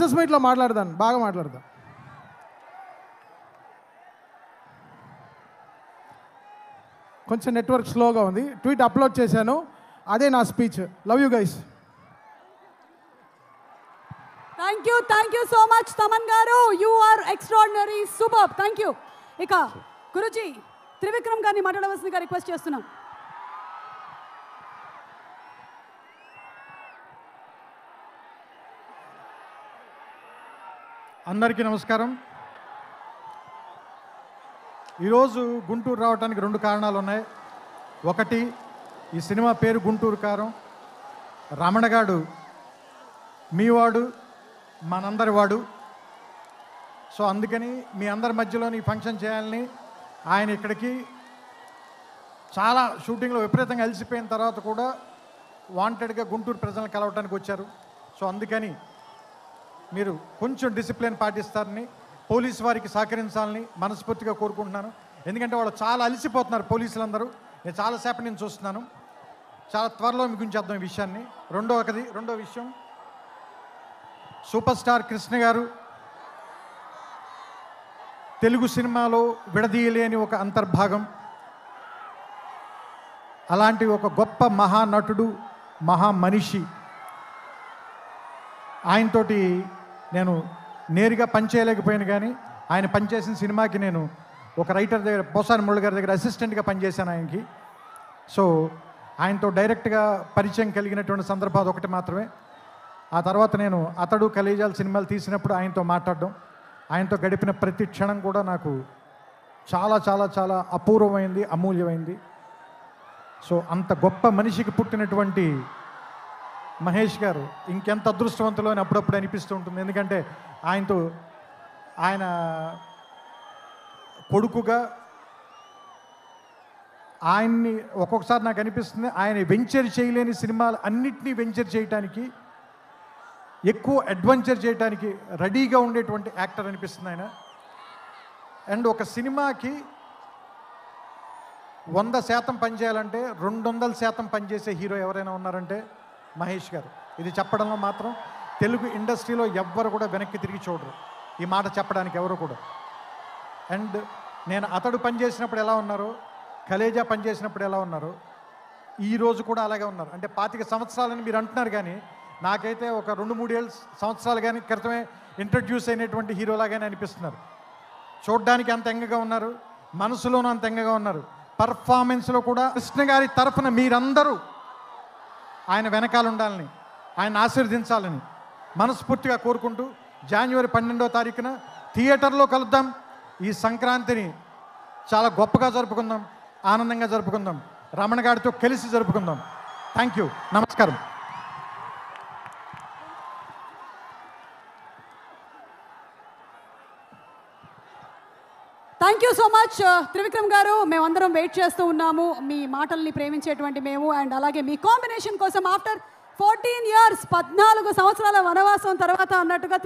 Success మీట్లో మాట్లాడతాను, బాగా మాట్లాడతాను. కొంచెం నెట్వర్క్ స్లోగా ఉంది, ట్వీట్ అప్లోడ్ చేశాను, అదే నా speech. Love you guys. Thank you so much Thaman గారు, you are extraordinary, super. Thank you. ఇక గురుజీ త్రివిక్రమ్ గారిని మాట్లాడవలసిందిగా రిక్వెస్ట్ చేస్తున్నాం. అందరికీ నమస్కారం. ఈరోజు గుంటూరు రావడానికి 2 కారణాలు ఉన్నాయి. ఒకటి, ఈ సినిమా పేరు గుంటూరు కారం. రమణగాడు మీవాడు, మనందరి వాడు. సో అందుకని మీ అందరి మధ్యలోని ఫంక్షన్ చేయాలని ఆయన ఇక్కడికి చాలా షూటింగ్లో విపరీతంగా అలసిపోయిన తర్వాత కూడా వాంటెడ్గా గుంటూరు ప్రజలను కలవటానికి వచ్చారు. సో అందుకని మీరు కొంచెం డిసిప్లిన్ పాటిస్తారని, పోలీసు వారికి సహకరించాలని మనస్ఫూర్తిగా కోరుకుంటున్నాను. ఎందుకంటే వాళ్ళు చాలా అలసిపోతున్నారు పోలీసులందరూ. నేను చాలాసేపటి నుంచి చూస్తున్నాను. చాలా త్వరలో మీకు ఉంచేద్దాం ఈ విషయాన్ని. రెండో విషయం, సూపర్ స్టార్ కృష్ణ గారు తెలుగు సినిమాలో విడదీయలేని ఒక అంతర్భాగం. అలాంటి ఒక గొప్ప మహానటుడు, మహామనిషి. ఆయనతోటి నేను నేరుగా పనిచేయలేకపోయాను, కానీ ఆయన పనిచేసిన సినిమాకి నేను ఒక రైటర్ దగ్గర, పోసాని మురళి గారి దగ్గర అసిస్టెంట్గా పనిచేశాను ఆయనకి. సో ఆయనతో డైరెక్ట్గా పరిచయం కలిగినటువంటి సందర్భం ఒకటి మాత్రమే. ఆ తర్వాత నేను అతడు కలేజాల సినిమాలు తీసినప్పుడు ఆయనతో మాట్లాడడం, ఆయనతో గడిపిన ప్రతి క్షణం కూడా నాకు చాలా చాలా చాలా అపూర్వమైంది, అమూల్యమైంది. సో అంత గొప్ప మనిషికి పుట్టినటువంటి మహేష్ గారు ఇంకెంత అదృష్టవంతులు అని అప్పుడప్పుడు అనిపిస్తూ ఉంటుంది. ఎందుకంటే ఆయన కొడుకుగా ఆయన్ని ఒక్కొక్కసారి నాకు అనిపిస్తుంది, ఆయన వెంచర్ చేయలేని సినిమాలు అన్నిటినీ వెంచర్ చేయడానికి, ఎక్కువ అడ్వెంచర్ చేయడానికి రెడీగా ఉండేటువంటి యాక్టర్ అనిపిస్తుంది ఆయన. అండ్ ఒక సినిమాకి 100% పనిచేయాలంటే 200% పనిచేసే హీరో ఎవరైనా ఉన్నారంటే మహేష్ గారు. ఇది చెప్పడంలో మాత్రం తెలుగు ఇండస్ట్రీలో ఎవ్వరు కూడా వెనక్కి తిరిగి చూడరు, ఈ మాట చెప్పడానికి ఎవరు కూడా. అండ్ నేను అతడు పనిచేసినప్పుడు ఎలా ఉన్నారో, కలేజా పనిచేసినప్పుడు ఎలా ఉన్నారో, ఈరోజు కూడా అలాగే ఉన్నారు. అంటే 25 సంవత్సరాలని మీరు అంటున్నారు, కానీ నాకైతే ఒక 2-3 సంవత్సరాలు కానీ క్రితమే ఇంట్రడ్యూస్ అయినటువంటి హీరోలాగానే అనిపిస్తున్నారు. చూడ్డానికి అంత ఎంగగా ఉన్నారు, మనసులోనూ అంత ఎంగగా ఉన్నారు. పర్ఫార్మెన్స్లో కూడా కృష్ణ గారి తరఫున మీరందరూ ఆయన వెనకాల ఉండాలని, ఆయన ఆశీర్వదించాలని మనస్ఫూర్తిగా కోరుకుంటూ, జనవరి 12వ తారీఖున థియేటర్లో కలుద్దాం. ఈ సంక్రాంతిని చాలా గొప్పగా జరుపుకుందాం, ఆనందంగా జరుపుకుందాం, రమణ గారితో కలిసి జరుపుకుందాం. థ్యాంక్ యూ, నమస్కారం. Thank you so much Trivikram గారు. మేమందరం వెయిట్ చేస్తూ ఉన్నాము మీ మాటల్ని ప్రేమించేటువంటి మేము, అండ్ అలాగే మీ కాంబినేషన్ కోసం. ఆఫ్టర్ 14 years 14 సంవత్సరాల వనవాసం తర్వాత అన్నట్టుగా